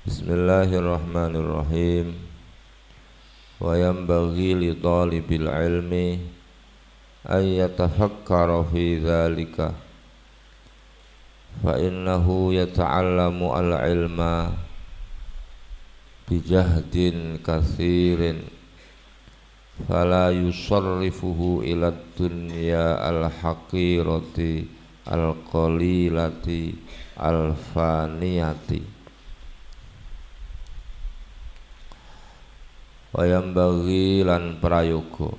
Bismillahirrahmanirrahim. Wa yanbaghi li talibil ilmi ay yatafakkara fi dzalika fa innahu yata'allamu al-ilma bijahdin katsirin fala yusarrifuhu ila dunya al-haqirati al-qalilati al-faniyati. Wayam bagi lan prayoga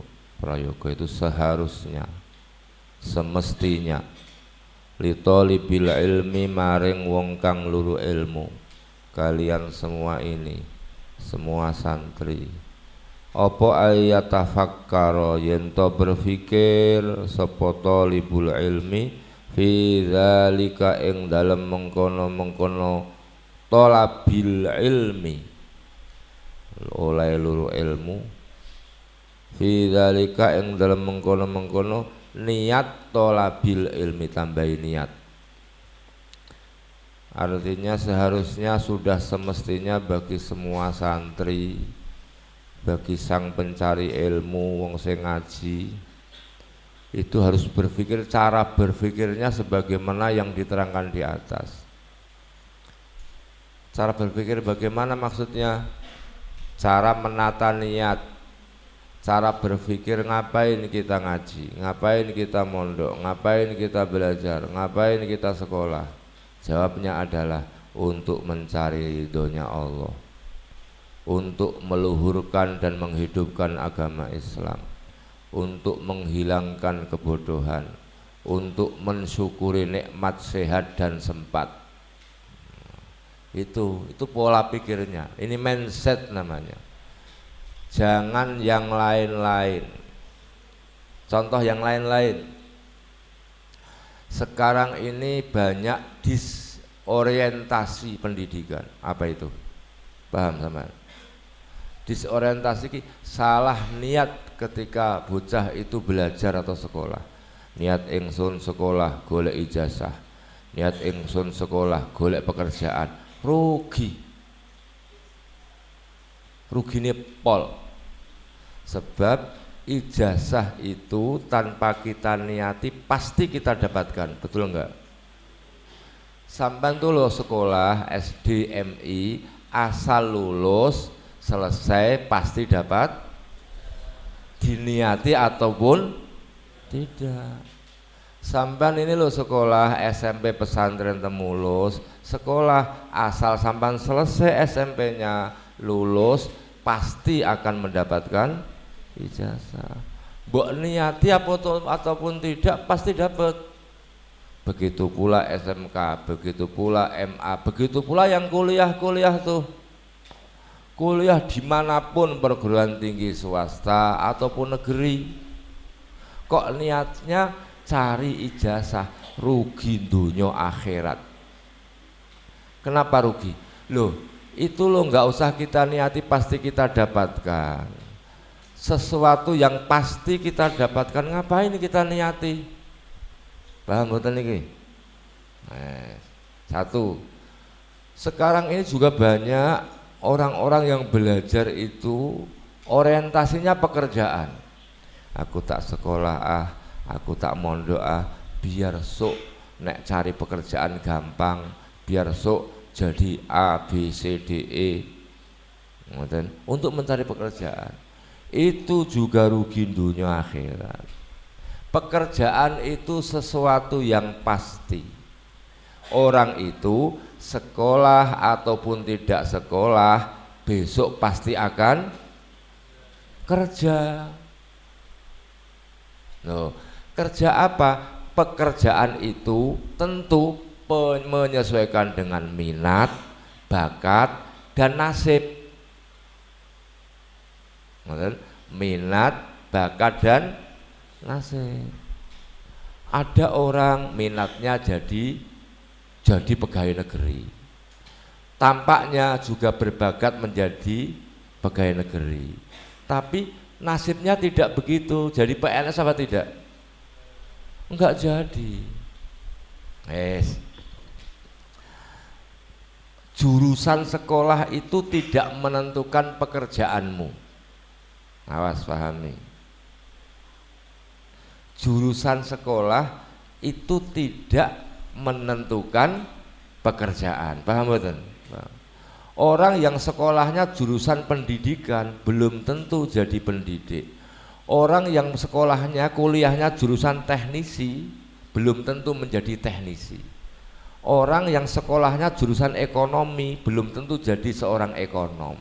itu seharusnya, semestinya litolibil ilmi maring wong kang luru ilmu, kalian semua ini, semua santri, opo ayatafakkaro yento berfikir sapa talibul ilmi fi dzalika ing dalem mengkono talabil ilmi oleh luru ilmu fi dzalika ing dalem mengkono niat talabil ilmi, tambahi niat. Artinya seharusnya sudah semestinya bagi semua santri, bagi sang pencari ilmu, wong sing ngaji, itu harus berpikir, cara berpikirnya sebagaimana yang diterangkan di atas. Cara berpikir bagaimana maksudnya? Cara menata niat, cara berpikir ngapain kita ngaji, ngapain kita mondok, ngapain kita belajar, ngapain kita sekolah. Jawabnya adalah untuk mencari ridhonya Allah, untuk meluhurkan dan menghidupkan agama Islam, untuk menghilangkan kebodohan, untuk mensyukuri nikmat sehat dan sempat. Itu pola pikirnya. Ini mindset namanya. Jangan yang lain-lain. Contoh yang lain-lain. Sekarang ini banyak disorientasi pendidikan. Apa itu? Paham sama? Disorientasi salah niat ketika bocah itu belajar atau sekolah. Niat ingsun sekolah golek ijazah. Niat ingsun sekolah golek pekerjaan. Rugine pol, sebab ijazah itu tanpa kita niati pasti kita dapatkan, betul enggak? Sampai tuh lo sekolah SD MI asal lulus selesai pasti dapat, diniati ataupun tidak. Sampan ini lo sekolah SMP pesantren temulus, sekolah asal sampan selesai SMP-nya lulus pasti akan mendapatkan ijazah. Mbok niati ataupun tidak pasti dapat. Begitu pula SMK, begitu pula MA, begitu pula yang kuliah tuh. Kuliah dimanapun, perguruan tinggi swasta ataupun negeri. Kok niatnya cari ijazah, rugi dunia akhirat. Kenapa rugi? Loh, itu loh nggak usah kita niati pasti kita dapatkan. Sesuatu yang pasti kita dapatkan, ngapain kita niati? Paham betul niki? Satu. Sekarang ini juga banyak orang-orang yang belajar itu orientasinya pekerjaan. Aku tak sekolah aku tak mondok biar sok nek cari pekerjaan gampang, biar sok jadi A B C D E. Untuk mencari pekerjaan itu juga rugi dunia akhirat. Pekerjaan itu sesuatu yang pasti. Orang itu sekolah ataupun tidak sekolah besok pasti akan kerja. Loh, kerja apa? Pekerjaan itu tentu menyesuaikan dengan minat, bakat, dan nasib. Minat, bakat, dan nasib. Ada orang minatnya jadi pegawai negeri, tampaknya juga berbakat menjadi pegawai negeri, tapi nasibnya tidak begitu, jadi PNS apa tidak? Enggak jadi. Jurusan sekolah itu tidak menentukan pekerjaanmu. Awas pahami. Jurusan sekolah itu tidak menentukan pekerjaan. Paham betul? Orang yang sekolahnya jurusan pendidikan belum tentu jadi pendidik. Orang yang sekolahnya kuliahnya jurusan teknisi belum tentu menjadi teknisi. Orang yang sekolahnya jurusan ekonomi belum tentu jadi seorang ekonom.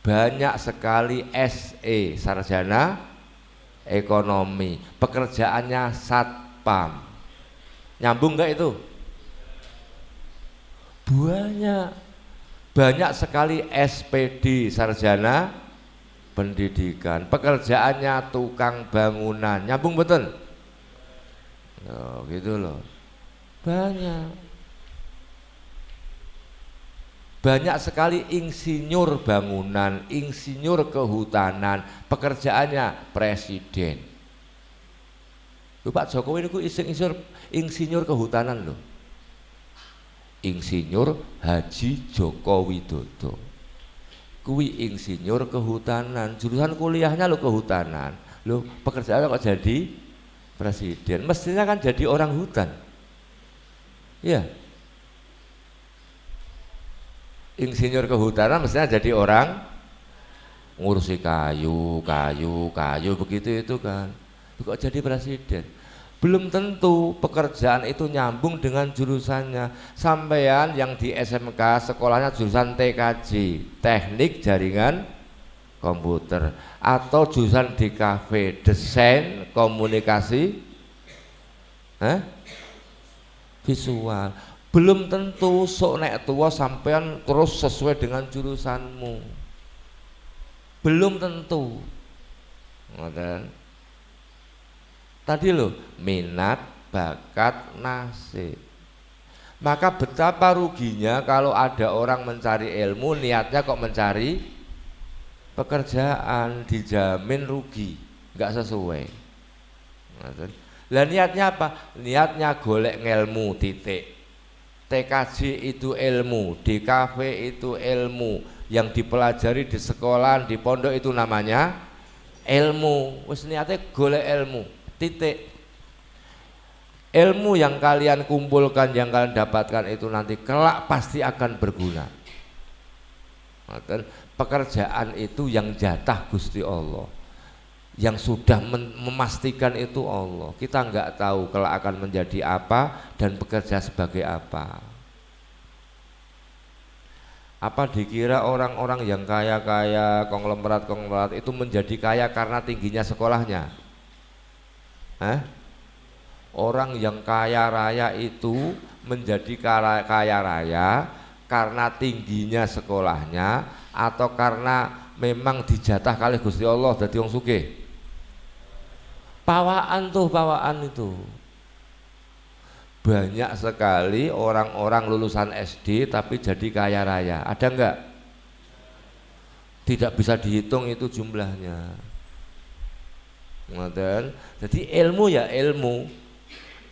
Banyak sekali SE, sarjana ekonomi, pekerjaannya satpam. Nyambung nggak itu? Banyak sekali SPD, sarjana pendidikan, pekerjaannya tukang bangunan. Nyambung betul? Oh, gitu loh. Banyak sekali insinyur bangunan, insinyur kehutanan, pekerjaannya presiden. Loh, Pak Jokowi itu insinyur kehutanan loh. Insinyur Haji Joko Widodo. Kuwi insinyur kehutanan, jurusan kuliahnya lo kehutanan. Loh, pekerjaannya kok jadi presiden? Mestinya kan jadi orang hutan. Iya. Insinyur kehutanan mestinya jadi orang ngurusi kayu begitu itu kan. Kok jadi presiden? Belum tentu pekerjaan itu nyambung dengan jurusannya. Sampean yang di SMK sekolahnya jurusan TKJ, teknik jaringan komputer, atau jurusan DKV, desain komunikasi visual. Belum tentu sok nek tua sampean terus sesuai dengan jurusanmu. Belum tentu. Ngoten. Tadi loh, minat, bakat, nasib. Maka betapa ruginya kalau ada orang mencari ilmu niatnya kok mencari pekerjaan, dijamin rugi, nggak sesuai. Ngoten. Lah niatnya apa? Niatnya golek ngelmu titik. TKJ itu ilmu, DKV itu ilmu, yang dipelajari di sekolah, di pondok itu namanya ilmu. Wis niate golek ilmu, titik. Ilmu yang kalian kumpulkan, yang kalian dapatkan itu nanti kelak pasti akan berguna. Pekerjaan itu yang jatah Gusti Allah, yang sudah memastikan itu Allah. Kita nggak tahu kelak akan menjadi apa dan bekerja sebagai apa. Apa dikira orang-orang yang kaya-kaya, konglomerat itu menjadi kaya karena tingginya sekolahnya? Orang yang kaya raya itu menjadi kaya raya karena tingginya sekolahnya atau karena memang dijatah kali Gusti Allah dadi wong sugih? Pawaan itu banyak sekali orang-orang lulusan SD tapi jadi kaya raya. Ada enggak? Tidak bisa dihitung itu jumlahnya. Jadi ilmu ya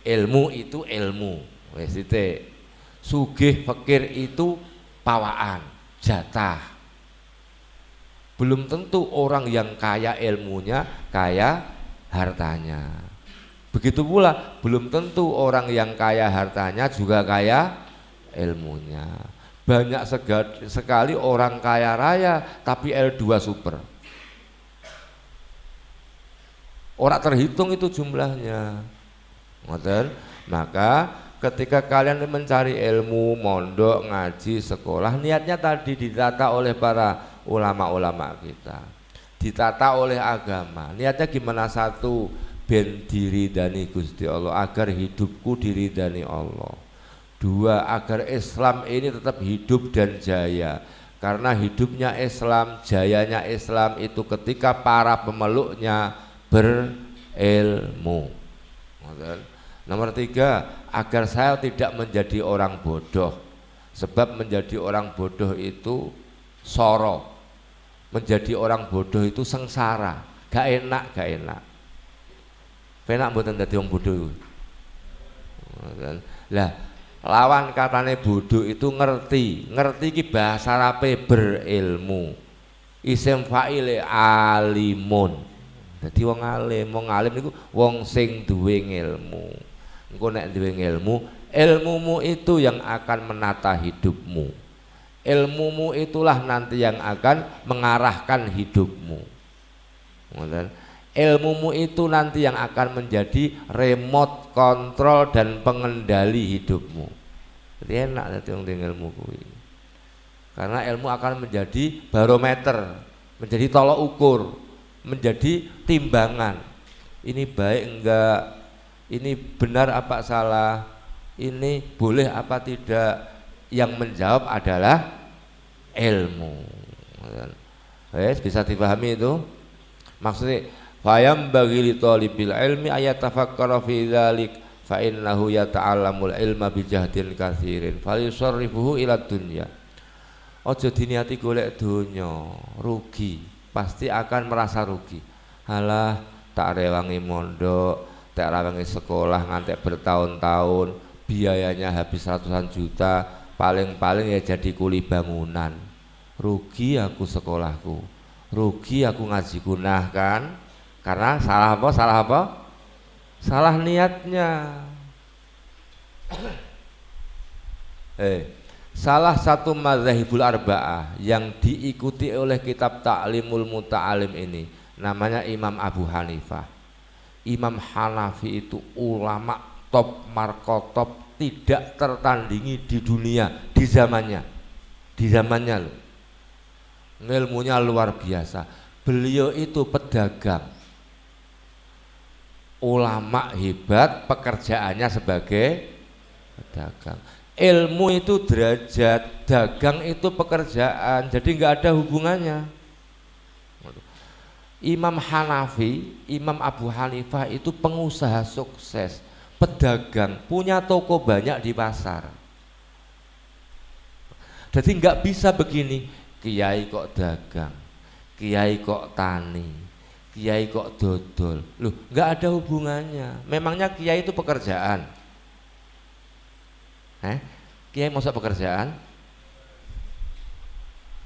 ilmu itu ilmu. Wes titik. Sugih fakir itu pawaan, jatah. Belum tentu orang yang kaya ilmunya kaya hartanya. Begitu pula belum tentu orang yang kaya hartanya juga kaya ilmunya. Banyak sekali orang kaya raya tapi L2 super. Orang terhitung itu jumlahnya. Maka ketika kalian mencari ilmu, mondok, ngaji, sekolah, niatnya tadi ditata oleh para ulama-ulama kita, ditata oleh agama. Niatnya gimana? Satu, ben diridani Gusti Allah, agar hidupku diridani Allah. Dua, agar Islam ini tetap hidup dan jaya. Karena hidupnya Islam, jayanya Islam itu ketika para pemeluknya berilmu. Nomor tiga, agar saya tidak menjadi orang bodoh. Sebab menjadi orang bodoh itu soro. Menjadi orang bodoh itu sengsara, gak enak. Penak mboten dadi wong bodoh. Lah, Lawan katane bodoh itu ngerti. Ngerti ki bahasa Arabe berilmu. Isim fa'ile alimun. Dadi wong alim niku wong sing duwe ilmu. Engko nek duwe ilmu, ilmumu itu yang akan menata hidupmu. Ilmumu itulah nanti yang akan mengarahkan hidupmu. Ilmumu itu nanti yang akan menjadi remote control dan pengendali hidupmu. Jadi enak nanti wong ilmu kuwi. Karena ilmu akan menjadi barometer, menjadi tolok ukur, menjadi timbangan. Ini baik enggak, ini benar apa salah, ini boleh apa tidak. Yang menjawab adalah ilmu. Bisa dipahami itu? Maksudnya fayam bagi li talibil ilmi ayatafakkara fi dzalik fa innahu yata'allamul ilma bi jahdin katsirin falyusarrifuhu ila dunya. Aja diniati golek donya, rugi, pasti akan merasa rugi. Halah tak rewangi mondok, tak rewangi sekolah ngantek bertahun-tahun, biayanya habis ratusan juta, paling-paling ya jadi kuli bangunan. Rugi aku sekolahku, rugi aku ngaji gunah kan? Karena salah apa? Salah niatnya. Salah satu mazhabul arba'ah yang diikuti oleh kitab Ta'limul Muta'alim ini namanya Imam Abu Hanifah. Imam Hanafi itu ulama top markotop, tidak tertandingi di dunia di zamannya loh. Ilmunya luar biasa. Beliau itu pedagang, ulama hebat, pekerjaannya sebagai pedagang. Ilmu itu derajat, dagang itu pekerjaan, jadi nggak ada hubungannya. Imam Hanafi, Imam Abu Hanifah itu pengusaha sukses, pedagang, punya toko banyak di pasar. Jadi nggak bisa begini, kiai kok dagang, kiai kok tani, kiai kok dodol. Loh, nggak ada hubungannya. Memangnya kiai itu pekerjaan? Kiai masuk pekerjaan?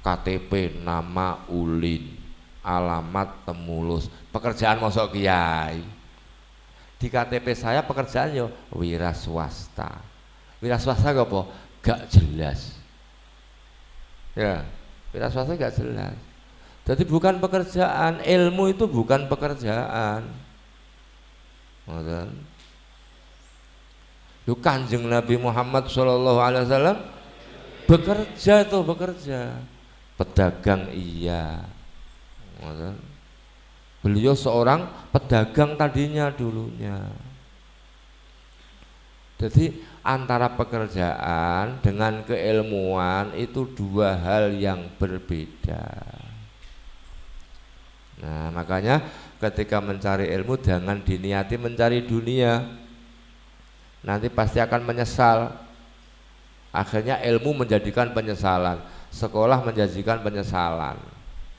KTP nama Ulin, alamat Temulus, pekerjaan masuk kiai. Di KTP saya pekerjaan yo wira swasta. Wira swasta gak apa? Gak jelas. Ya, wira swasta gak jelas. Jadi bukan pekerjaan, ilmu itu bukan pekerjaan. Lu Kanjeng Nabi Muhammad SAW bekerja, pedagang iya. Beliau seorang pedagang tadinya dulunya. Jadi antara pekerjaan dengan keilmuan itu dua hal yang berbeda. Nah, makanya ketika mencari ilmu jangan diniati mencari dunia. Nanti pasti akan menyesal. Akhirnya ilmu menjadikan penyesalan, sekolah menjadikan penyesalan.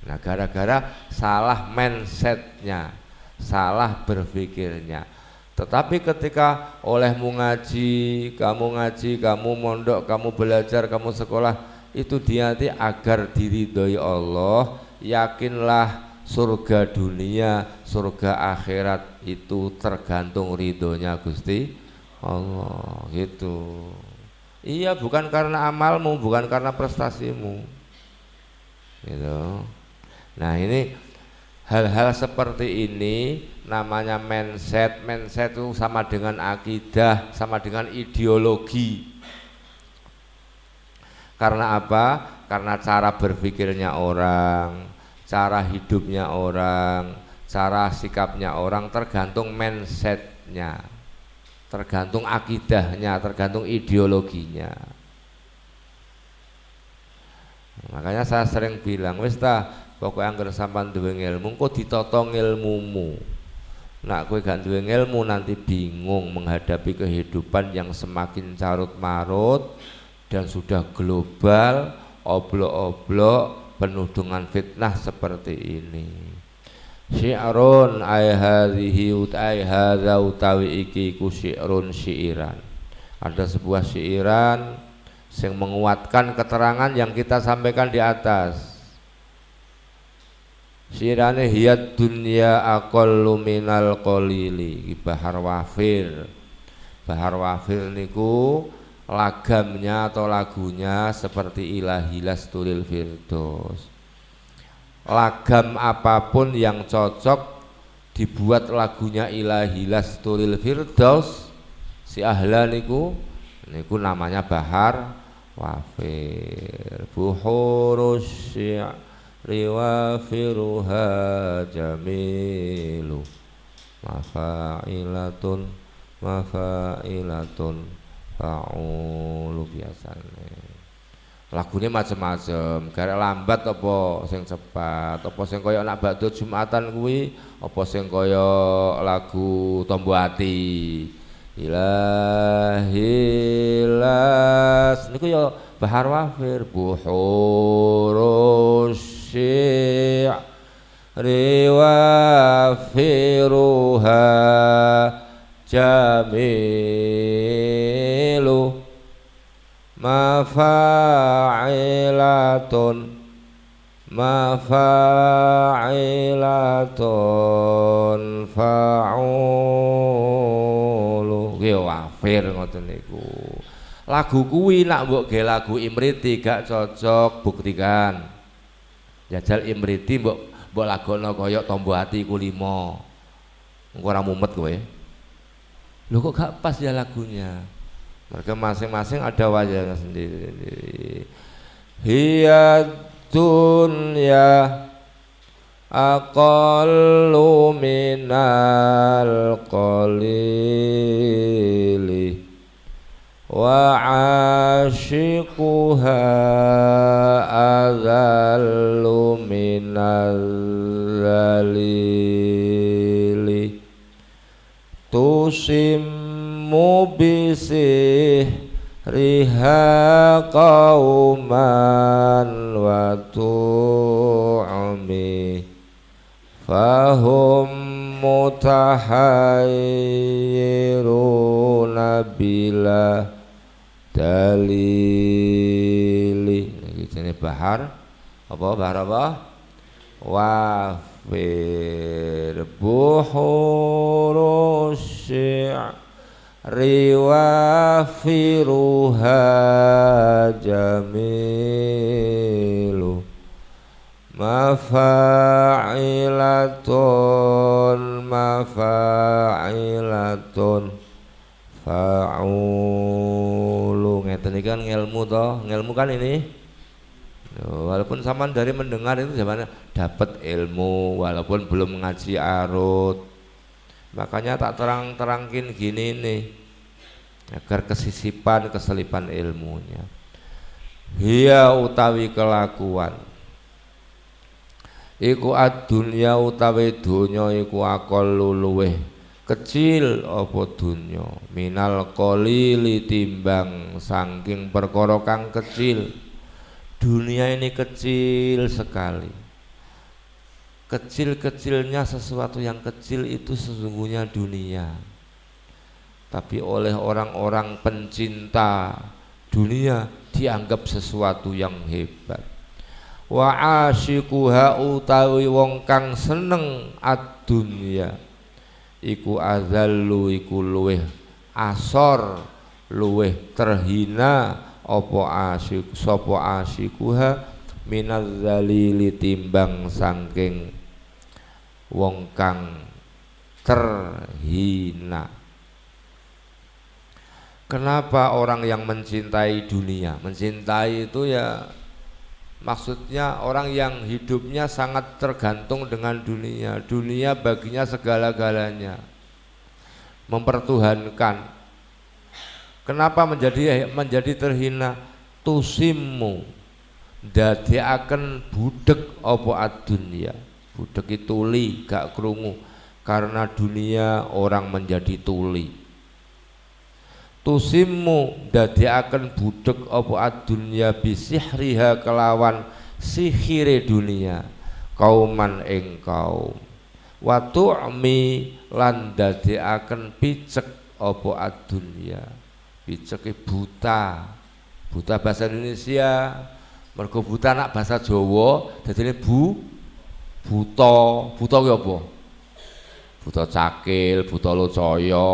Nah, gara-gara salah mindsetnya, salah berpikirnya. Tetapi ketika olehmu ngaji, kamu mondok, kamu belajar, kamu sekolah, itu dianti agar diridhoi Allah. Yakinlah surga dunia, surga akhirat itu tergantung ridhonya Gusti Allah, gitu. Iya, bukan karena amalmu, bukan karena prestasimu, gitu. Nah, ini hal-hal seperti ini namanya mindset. Mindset itu sama dengan akidah, sama dengan ideologi. Karena apa? Karena cara berpikirnya orang, cara hidupnya orang, cara sikapnya orang tergantung mindsetnya, tergantung akidahnya, tergantung ideologinya. Makanya saya sering bilang, wis ta, pokoknya anggar sampean duwe ilmu, kok ditata ilmumu. Nak kowe gak duwe ilmu nanti bingung menghadapi kehidupan yang semakin carut marut dan sudah global, oblok-oblok, penuh dengan fitnah seperti ini. Syi'run ay hadhihi utai hadza utawi iki ku syi'run syi'iran. Ada sebuah syairan yang menguatkan keterangan yang kita sampaikan di atas. Syirane hiyad dunya aqallu minal qalili. Bahar Wafir. Bahar Wafir niku lagamnya atau lagunya seperti Ilahilas Tulil Firdaus. Lagam apapun yang cocok dibuat lagunya Ilahilas Tulil Firdaus, si ahla niku namanya Bahar Wafir. Buhurus riwafiruha jamilu mafailatun fa'ulu. Biasane lagunya macam-macam, garek lambat apa sing cepat, apa sing kaya anak bakdo Jumatan kuwi, apa sing kaya lagu Tombo Ati. Ilahilas niku ya Bahar Wafir. Buhurus riwafiruha jamilu mafailatun fa'ulu. Nggih Wafir ngoten niku. Lagu kuwi nak mbok ge lagu Imriti gak cocok, buktikan. Jajal Imriti mbok lagono kaya Tombo Ati iku 5. Engko ora mumet kowe. Lho kok gak pas ya lagunya. Mereka masing-masing ada wajahnya sendiri. Hiya dunya aqallu minal qalili wa ashiquha adhallu minal zalili tusimmu bisih riha qauman wa tu'mi fahum mutahayyiruna bila dalili. Ini Bahar apa? Wafir. Buhurus riwafiruha jamilu mafailatun fa'ulu. Ngeten iki kan ngelmu toh, ngelmu kan ini. Walaupun sampean dari mendengar itu zamannya dapat ilmu walaupun belum ngaji arut. Makanya tak terangkin gini nih agar keselipan ilmunya. Hiya utawi kelakuan iku ad-dunya utawi dunya iku aqallu luweh kecil apa dunya minal qalili timbang saking perkara kang kecil. Dunia ini kecil sekali. Kecil-kecilnya sesuatu yang kecil itu sesungguhnya dunia. Tapi oleh orang-orang pencinta dunia dianggap sesuatu yang hebat. Wa asyiquha utawi wong kang seneng ad-dunya iku azallu iku luweh asor, luweh terhina apa asyik sapa asyikuha minaz zalili timbang saking wong kang terhina. Kenapa orang yang mencintai dunia? Mencintai itu ya maksudnya orang yang hidupnya sangat tergantung dengan dunia. Dunia baginya segala-galanya, mempertuhankan. Kenapa menjadi terhina? Tusimmu dadekaken budek apa ad-dunya. Budek itu tuli, gak krungu. Karena dunia orang menjadi tuli. Tusimmu dadekaken budek apa ad-dunya bisihriha kelawan sihire dunia. Kauman ing kaum. Wa tu'mi lan dadekaken picek apa ad-dunya. Picek buta. Buta bahasa Indonesia. Mergo buta nak bahasa Jawa dadine buta. Buta ki apa? Buta cakil, buta locaya.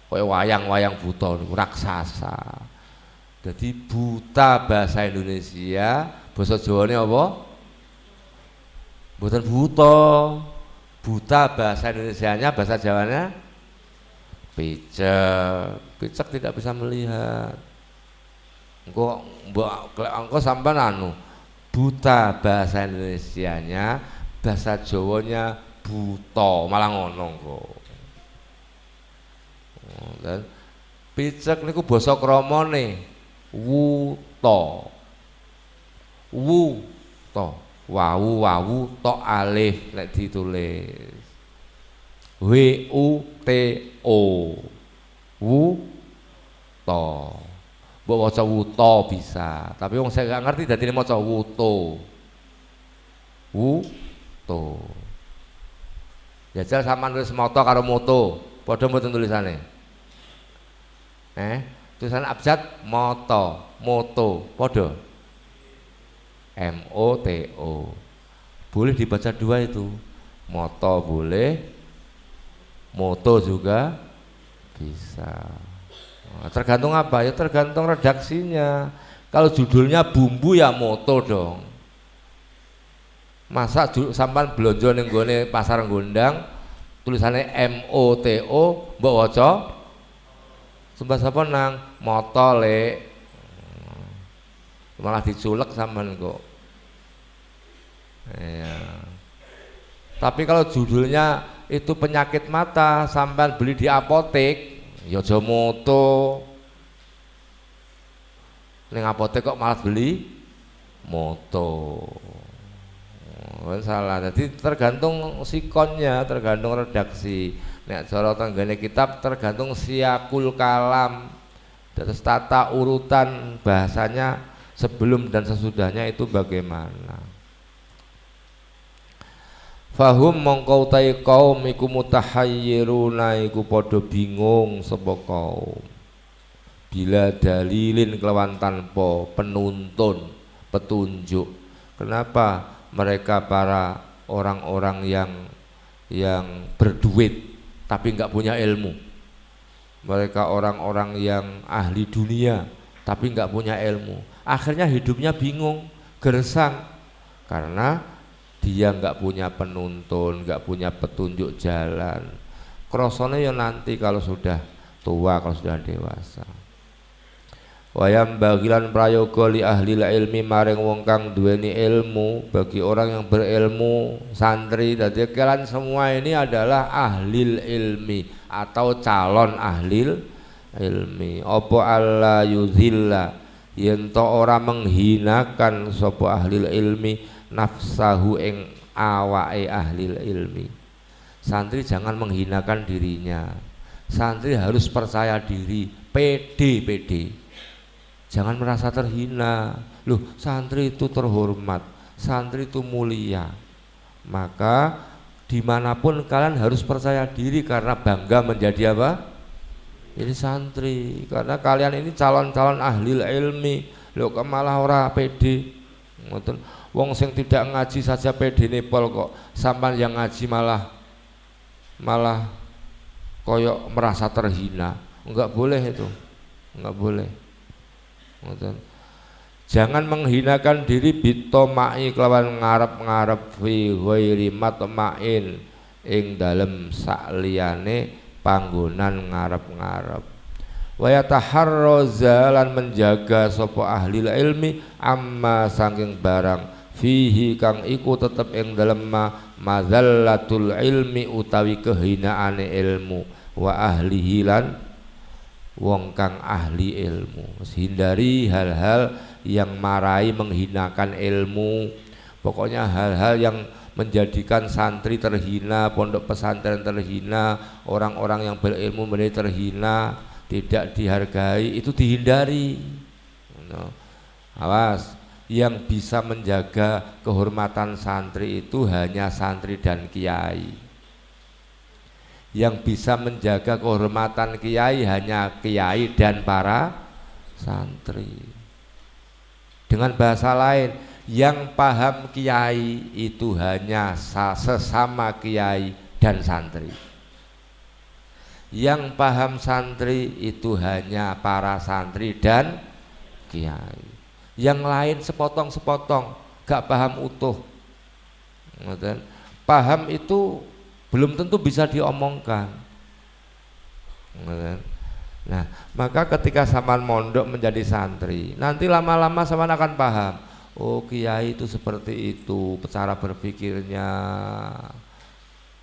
Kaya wayang-wayang buta niku raksasa. Jadi buta bahasa Indonesia, bahasa Jawane apa? Mboten buta. Buta bahasa Indonesianya, bahasa Jawanya picek. Picek tidak bisa melihat. Engko sampean anu buta bahasa Indonesianya, bahasa Jawanya buta, malah ngono kok. Dan picek niku basa kramane wuta. Wuta. Wawu to alif nek ditulis. W U T O. Wuta. Mbok waca wuta bisa, tapi wong saya gak ngerti dadine maca wuto. Wuto. Jajal sampean nulis moto karo moto, padha mboten tulisane? Tulisan abjad moto, padha. MOTO. Boleh dibaca dua itu. Moto boleh, moto juga bisa. Tergantung apa ya, tergantung redaksinya. Kalau judulnya bumbu ya moto dong. Masa sampan blonjo ning gone pasar Gondang tulisannya MOTO mbok waca sembah sapa nang moto le, malah diculek sampean kok ya. Tapi kalau judulnya itu penyakit mata sampean beli di apotek ya aja moto. Ning apotek kok malah beli moto. Salah. Jadi tergantung sikonnya, tergantung redaksi. Nek cara tanggane kitab tergantung siakul kalam. Terus tata urutan bahasanya sebelum dan sesudahnya itu bagaimana. Fahum mongko utai kaum iku mutahayyiruna iku padha bingung sapa kaum. Bila dalilin kelawan tanpa penuntun, petunjuk. Kenapa mereka para orang-orang yang berduit tapi nggak punya ilmu? Mereka orang-orang yang ahli dunia tapi nggak punya ilmu. Akhirnya hidupnya bingung, gersang karena dia nggak punya penuntun, nggak punya petunjuk jalan. Krosone ya nanti kalau sudah tua, kalau sudah dewasa. Wayam bagilan prayoga li ahli ilmi maring wong kang duweni ilmu, bagi orang yang berilmu, santri. Jadi kalian semua ini adalah ahli ilmi atau calon ahli ilmi. Apa alla yuzilla yen to ora menghinakan sapa ahli ilmi nafsahu ing awake ahli ilmi. Santri jangan menghinakan dirinya. Santri harus percaya diri, pede. Jangan merasa terhina. Loh, santri itu terhormat, santri itu mulia. Maka dimanapun kalian harus percaya diri karena bangga menjadi apa? Ini santri. Karena kalian ini calon-calon ahli ilmi. Loh, kok malah ora pede. Ngoten. Wong sing tidak ngaji saja pede nepol kok. Sampai yang ngaji malah koyok merasa terhina. Enggak boleh itu. Enggak boleh. Jangan menghinakan diri bitomai kelawan ngarep-ngarep fi ghairi matma'in ing dalem sakliyane panggonan ngarep-ngarep. Wa yataharraza lan menjaga sapa ahli ilmi amma saking barang fihi kang iku tetep ing dalem mazallatul ilmi utawi kehinaane ilmu wa ahlihi lan wong kang ahli ilmu. Hindari hal-hal yang marai menghinakan ilmu. Pokoknya hal-hal yang menjadikan santri terhina, pondok pesantren terhina, orang-orang yang berilmu menjadi terhina, tidak dihargai, itu dihindari. Awas, yang bisa menjaga kehormatan santri itu hanya santri dan kiai. Yang bisa menjaga kehormatan kiai hanya kiai dan para santri. Dengan bahasa lain, yang paham kiai itu hanya sesama kiai dan santri. Yang paham santri itu hanya para santri dan kiai. Yang lain sepotong-sepotong, gak paham utuh. Paham itu belum tentu bisa diomongkan. Nah, maka ketika sampean mondok menjadi santri, nanti lama-lama sampean akan paham. Oh, kiai itu seperti itu, cara berpikirnya,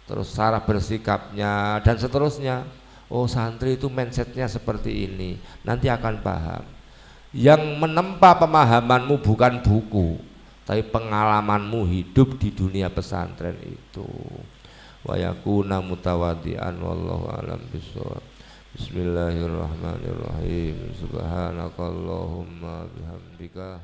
terus cara bersikapnya, dan seterusnya. Oh, santri itu mindsetnya seperti ini. Nanti akan paham. Yang menempa pemahamanmu bukan buku, tapi pengalamanmu hidup di dunia pesantren itu. Wa yakuna mutawaddian wallahu alam bissawab. Bismillahirrahmanirrahim. Subhanakallahumma bihamdika